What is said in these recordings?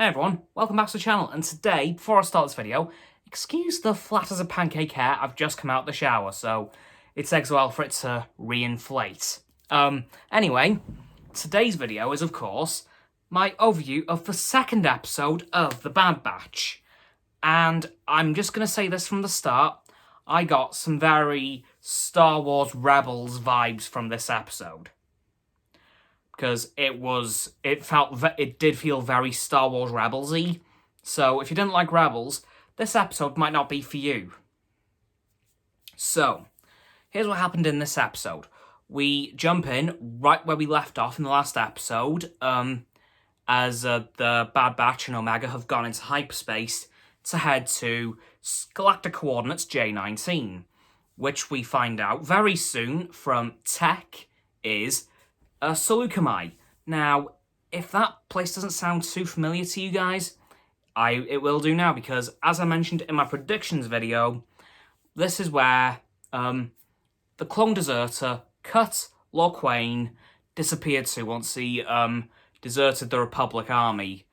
Hey everyone, welcome back to the channel, and today, before I start this video, excuse the flat as a pancake hair, I've just come out the shower, so it takes a while for it to re-inflate. Anyway, today's video is, of course, my overview of the second episode of The Bad Batch. And I'm just going to say this from the start, I got some very Star Wars Rebels vibes from this episode. Because it did feel very Star Wars Rebels-y. So if you didn't like Rebels, this episode might not be for you. So, here's what happened in this episode. We jump in right where we left off in the last episode, as the Bad Batch and Omega have gone into hyperspace to head to galactic coordinates J19, which we find out very soon from Tech is Seleucami. Now, if that place doesn't sound too familiar to you guys, it will do now, because as I mentioned in my predictions video, this is where the clone deserter Cut Lorquain disappeared to once he deserted the Republic Army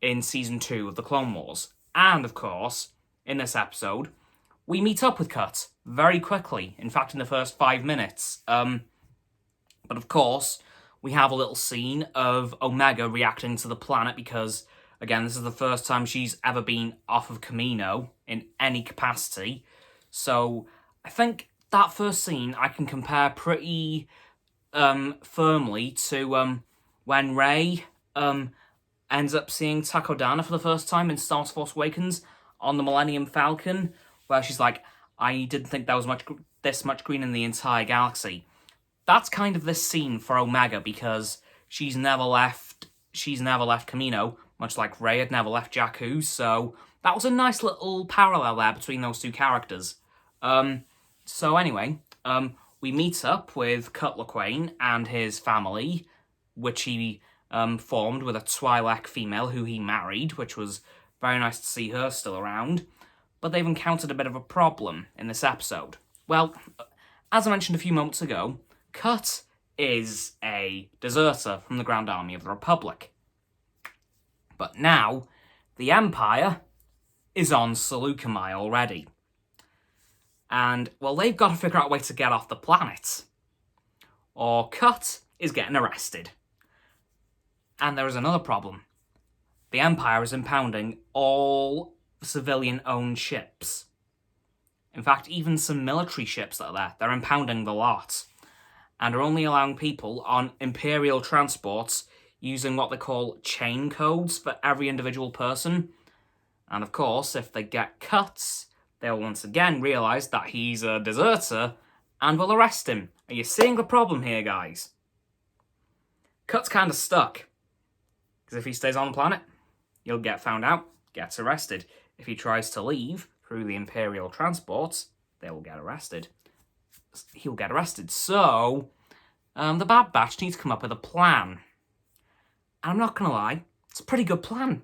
in Season 2 of the Clone Wars. And, of course, in this episode, we meet up with Cut very quickly, in fact in the first 5 minutes. But of course, we have a little scene of Omega reacting to the planet because, again, this is the first time she's ever been off of Kamino in any capacity. So I think that first scene I can compare pretty firmly to when Rey ends up seeing Takodana for the first time in Star Wars Force Awakens on the Millennium Falcon, where she's like, I didn't think there was this much green in the entire galaxy. That's kind of this scene for Omega, because she's never left Kamino, much like Rey had never left Jakku, so that was a nice little parallel there between those two characters. So anyway, we meet up with Cut Lorquain and his family, which he formed with a Twi'lek female who he married, which was very nice to see her still around. But they've encountered a bit of a problem in this episode. Well, as I mentioned a few moments ago, Cut is a deserter from the Grand Army of the Republic. But now, the Empire is on Seleucami already. And, well, they've got to figure out a way to get off the planet, or Cut is getting arrested. And there is another problem. The Empire is impounding all civilian-owned ships. In fact, even some military ships that are there, they're impounding the lot, and are only allowing people on Imperial transports using what they call chain codes for every individual person. And of course, if they get Cuts, they'll once again realise that he's a deserter and will arrest him. Are you seeing the problem here, guys? Cut's kind of stuck, because if he stays on the planet, he'll get found out, gets arrested. If he tries to leave through the Imperial transports, they will get arrested. He'll get arrested. So, the Bad Batch needs to come up with a plan. And I'm not going to lie, it's a pretty good plan.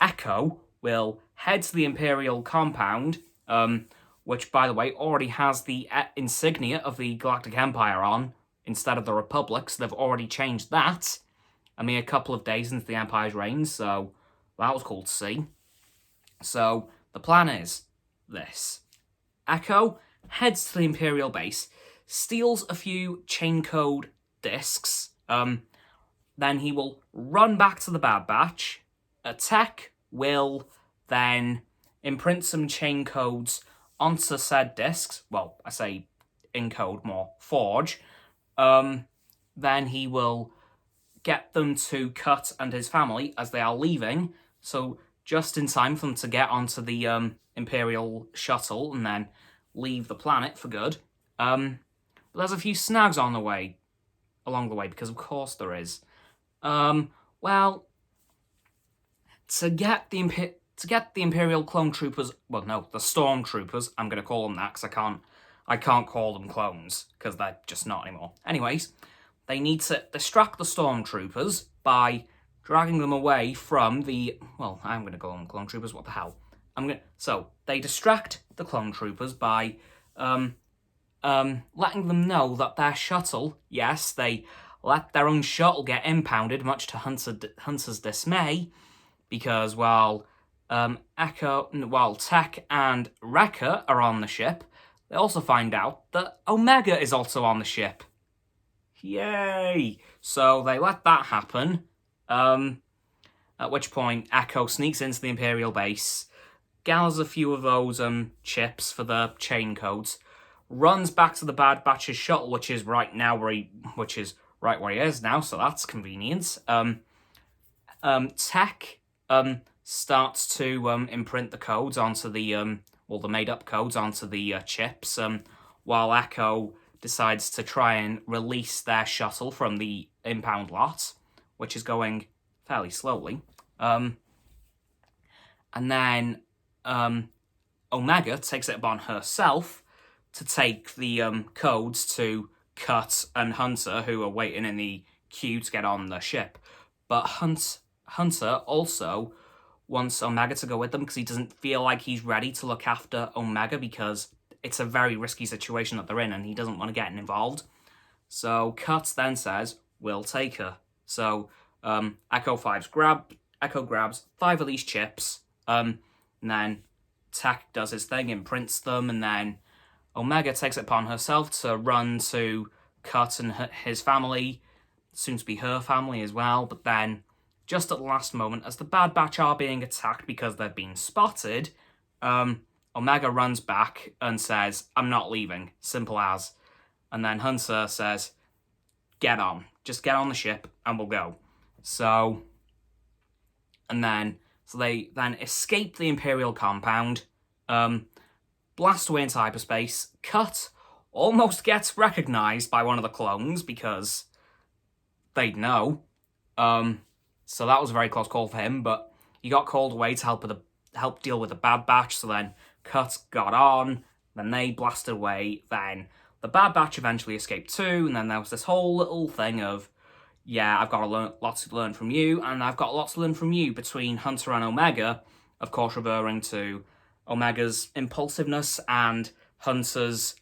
Echo will head to the Imperial compound, which, by the way, already has the insignia of the Galactic Empire on, instead of the Republic, so they've already changed that. I mean, a couple of days into the Empire's reign, so that was cool to see. So, the plan is this. Echo heads to the Imperial base, steals a few chain code discs, then he will run back to the Bad Batch. Tech will then imprint some chain codes onto said discs. Well, I say encode, more forge. Then he will get them to Cut and his family as they are leaving, so just in time for them to get onto the Imperial shuttle and then leave the planet for good. But there's a few snags along the way, because of course there is. Well, to get the Imperial clone troopers, well, no, the stormtroopers, I'm going to call them that because I can't call them clones, because they're just not anymore. Anyways, they need to distract the stormtroopers by dragging them away from the, well, I'm going to call them clone troopers, what the hell. So, they distract the clone troopers by letting them know that their shuttle, yes, they let their own shuttle get impounded, much to Hunter's dismay, because while Tech and Wrecker are on the ship, they also find out that Omega is also on the ship. Yay! So they let that happen, at which point Echo sneaks into the Imperial base, gathers a few of those chips for the chain codes, runs back to the Bad Batch's shuttle, which is right where he is now, so that's convenient. Tech starts to imprint the codes onto the made-up codes onto the chips, while Echo decides to try and release their shuttle from the impound lot, which is going fairly slowly. And then Omega takes it upon herself to take the codes to Cut and Hunter, who are waiting in the queue to get on the ship. But Hunter also wants Omega to go with them because he doesn't feel like he's ready to look after Omega because it's a very risky situation that they're in and he doesn't want to get involved. So Cut then says, we'll take her. So Echo grabs 5 of these chips, and then Tech does his thing, imprints them, and then Omega takes it upon herself to run to Cut and his family, soon to be her family as well, but then just at the last moment, as the Bad Batch are being attacked because they've been spotted, Omega runs back and says, I'm not leaving, simple as. And then Hunter says, get on, just get on the ship and we'll go. So they then escape the Imperial compound, blast away into hyperspace. Cut almost gets recognized by one of the clones because they'd know. So that was a very close call for him, but he got called away to help deal with the Bad Batch. So then Cut got on, then they blasted away. Then the Bad Batch eventually escaped too, and then there was this whole little thing of, yeah, I've got lots to learn from you, and I've got lots to learn from you between Hunter and Omega, of course referring to Omega's impulsiveness and Hunter's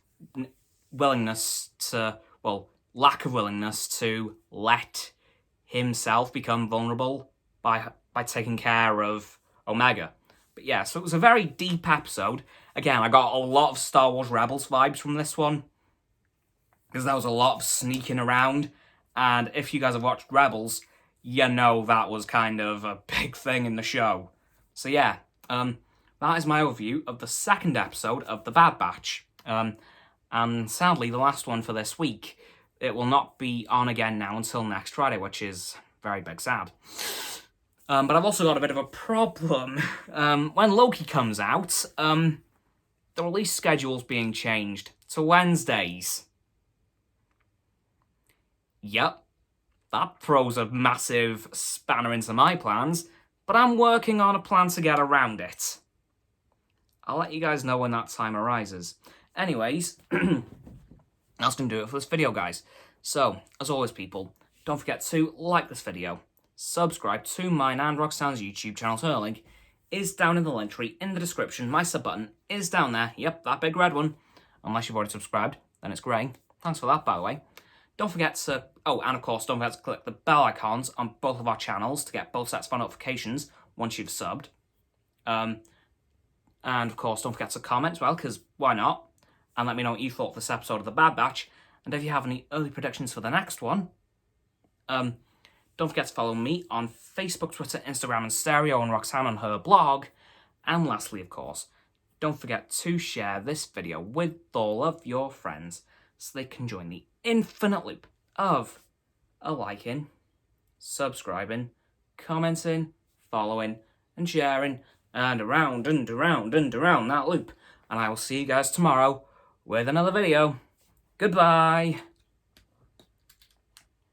lack of willingness to let himself become vulnerable by taking care of Omega. But yeah, so it was a very deep episode. Again, I got a lot of Star Wars Rebels vibes from this one, because there was a lot of sneaking around, and if you guys have watched Rebels, you know that was kind of a big thing in the show. So yeah, that is my overview of the second episode of The Bad Batch. And sadly, the last one for this week. It will not be on again now until next Friday, which is very big sad. But I've also got a bit of a problem. When Loki comes out, the release schedule's being changed to Wednesdays. Yep, that throws a massive spanner into my plans, but I'm working on a plan to get around it. I'll let you guys know when that time arises. Anyways, that's going to do it for this video, guys. So, as always, people, don't forget to like this video, subscribe to mine and Roxanne's YouTube channel. Her link is down in the link tree in the description. My sub button is down there. Yep, that big red one. Unless you've already subscribed, then it's grey. Thanks for that, by the way. Don't forget to... Oh, and of course, don't forget to click the bell icons on both of our channels to get both sets of notifications once you've subbed. And of course, don't forget to comment as well, because why not? And let me know what you thought of this episode of The Bad Batch. And if you have any early predictions for the next one, don't forget to follow me on Facebook, Twitter, Instagram, and Stereo, and Roxanne on her blog. And lastly, of course, don't forget to share this video with all of your friends so they can join the infinite loop of liking, subscribing, commenting, following, and sharing, and around and around and around that loop. And I will see you guys tomorrow with another video. Goodbye.